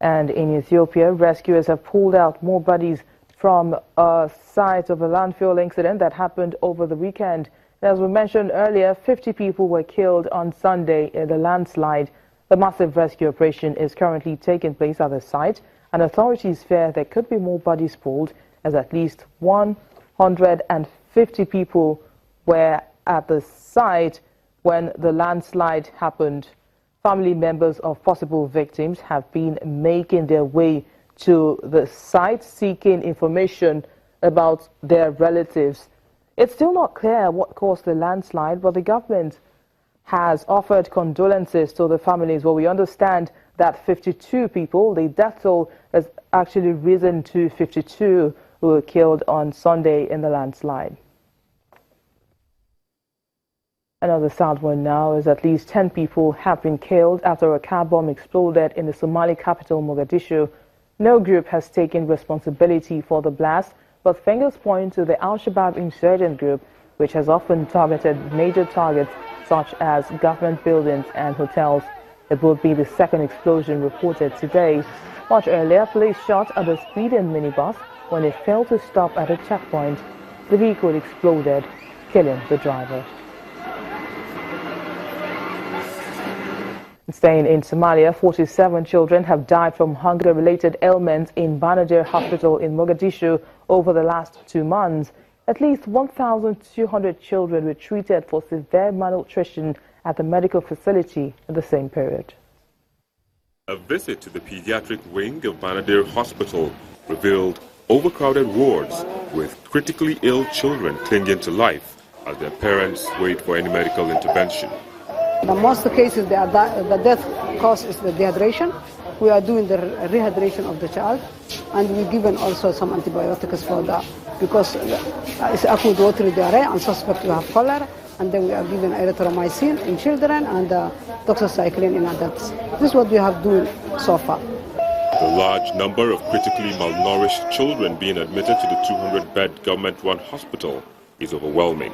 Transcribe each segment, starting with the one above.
And in Ethiopia, rescuers have pulled out more bodies from a site of a landfill incident that happened over the weekend. As we mentioned earlier, 50 people were killed on Sunday in the landslide. The massive rescue operation is currently taking place at the site, and authorities fear there could be more bodies pulled, as at least 150 people were at the site when the landslide happened. Family members of possible victims have been making their way to the site seeking information about their relatives. It's still not clear what caused the landslide, but the government has offered condolences to the families. Well, we understand that 52 people, the death toll has actually risen to 52 who were killed on Sunday in the landslide. Another sad one now is at least 10 people have been killed after a car bomb exploded in the Somali capital, Mogadishu. No group has taken responsibility for the blast, but fingers point to the Al-Shabaab insurgent group, which has often targeted major targets such as government buildings and hotels. It will be the second explosion reported today. Much earlier, police shot at a speeding minibus when it failed to stop at a checkpoint. The vehicle exploded, killing the driver. Staying in Somalia, 47 children have died from hunger-related ailments in Banadar Hospital in Mogadishu over the last 2 months. At least 1,200 children were treated for severe malnutrition at the medical facility in the same period. A visit to the pediatric wing of Banadar Hospital revealed overcrowded wards with critically ill children clinging to life as their parents wait for any medical intervention. In most cases, the death cause is the dehydration. We are doing the rehydration of the child, and we're given also some antibiotics for that because it's acute watery diarrhea and suspect we have cholera, and then we are given erythromycin in children and doxycycline in adults. This is what we have done so far. The large number of critically malnourished children being admitted to the 200-bed government-run hospital is overwhelming.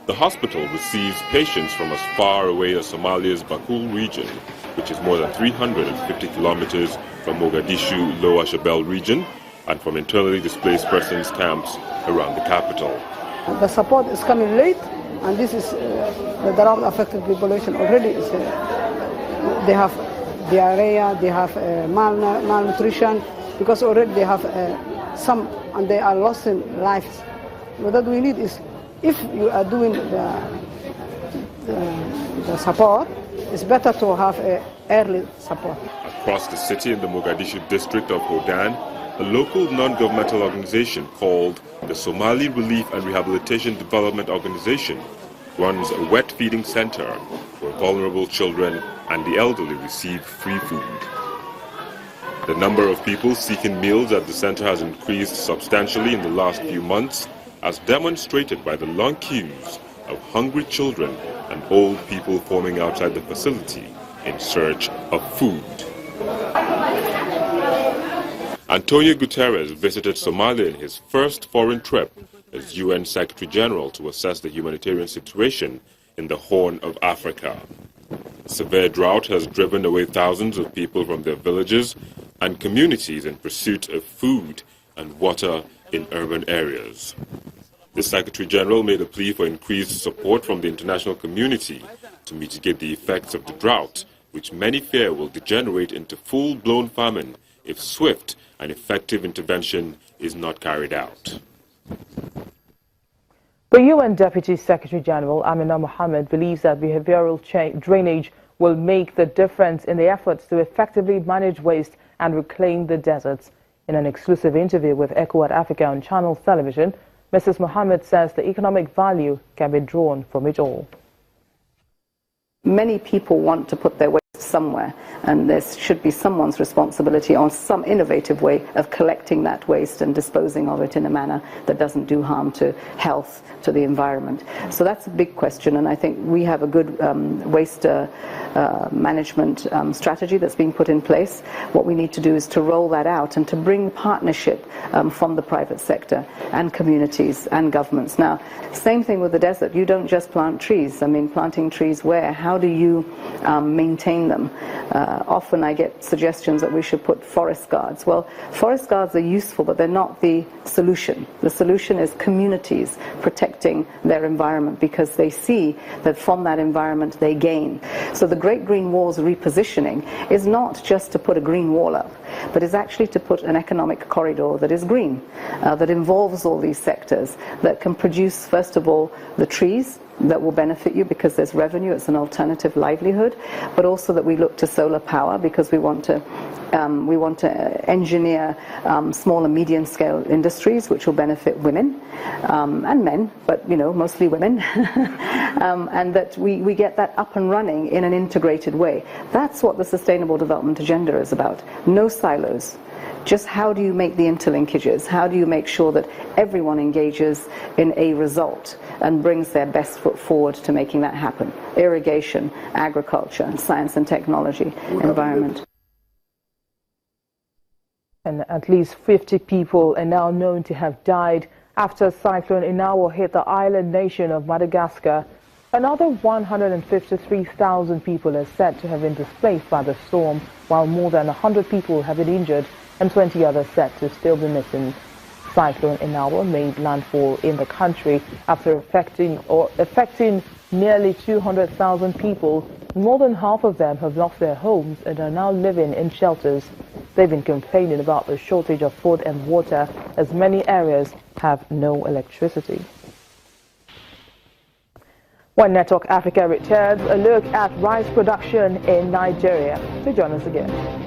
The hospital receives patients from as far away as Somalia's Bakul region, which is more than 350 kilometers from Mogadishu Lower Shabelle region, and from internally displaced persons camps around the capital. The support is coming late, and this is the drought-affected population already. They have diarrhea, they have malnutrition, because already they have some, and they are lost in lives. What we need is, if you are doing the support, it's better to have early support. Across the city in the Mogadishu district of Hodan, a local non-governmental organization called the Somali Relief and Rehabilitation Development Organization runs a wet feeding center where vulnerable children and the elderly receive free food. The number of people seeking meals at the center has increased substantially in the last few months, as demonstrated by the long queues of hungry children and old people forming outside the facility in search of food. Antonio Guterres visited Somalia in his first foreign trip as UN Secretary General to assess the humanitarian situation in the Horn of Africa. Severe drought has driven away thousands of people from their villages and communities in pursuit of food and water in urban areas. The Secretary General made a plea for increased support from the international community to mitigate the effects of the drought, which many fear will degenerate into full-blown famine if swift and effective intervention is not carried out. The UN Deputy Secretary General Amina Mohammed believes that behavioral drainage will make the difference in the efforts to effectively manage waste and reclaim the deserts. In an exclusive interview with Echo Africa on Channels Television, Mrs. Mohammed says the economic value can be drawn from it all. Many people want to put their waste somewhere, and there should be someone's responsibility on some innovative way of collecting that waste and disposing of it in a manner that doesn't do harm to health, to the environment. So that's a big question, and I think we have a good waste management strategy that's being put in place. What we need to do is to roll that out and to bring partnership from the private sector and communities and governments. Now, same thing with the desert. You don't just plant trees. I mean, planting trees where? How do you maintain them? them. Often I get suggestions that we should put forest guards. Well, forest guards are useful, but they're not the solution. The solution is communities protecting their environment, because they see that from that environment they gain. So the Great Green Wall's repositioning is not just to put a green wall up, but is actually to put an economic corridor that is green, that involves all these sectors, that can produce, first of all, the trees that will benefit you because there's revenue, it's an alternative livelihood, but also that we look to solar power because we want to engineer small and medium scale industries which will benefit women and men, but mostly women, and that we get that up and running in an integrated way. That's what the Sustainable Development Agenda is about. No silos. Just how do you make the interlinkages? How do you make sure that everyone engages in a result and brings their best foot forward to making that happen? Irrigation, agriculture, science and technology, environment. And at least 50 people are now known to have died after Cyclone Inawo hit the island nation of Madagascar. Another 153,000 people are said to have been displaced by the storm, while more than 100 people have been injured and 20 others said to still be missing. Cyclone Inawo made landfall in the country after affecting nearly 200,000 people. More than half of them have lost their homes and are now living in shelters. They've been complaining about the shortage of food and water, as many areas have no electricity. When Network Africa returns, a look at rice production in Nigeria. So join us again.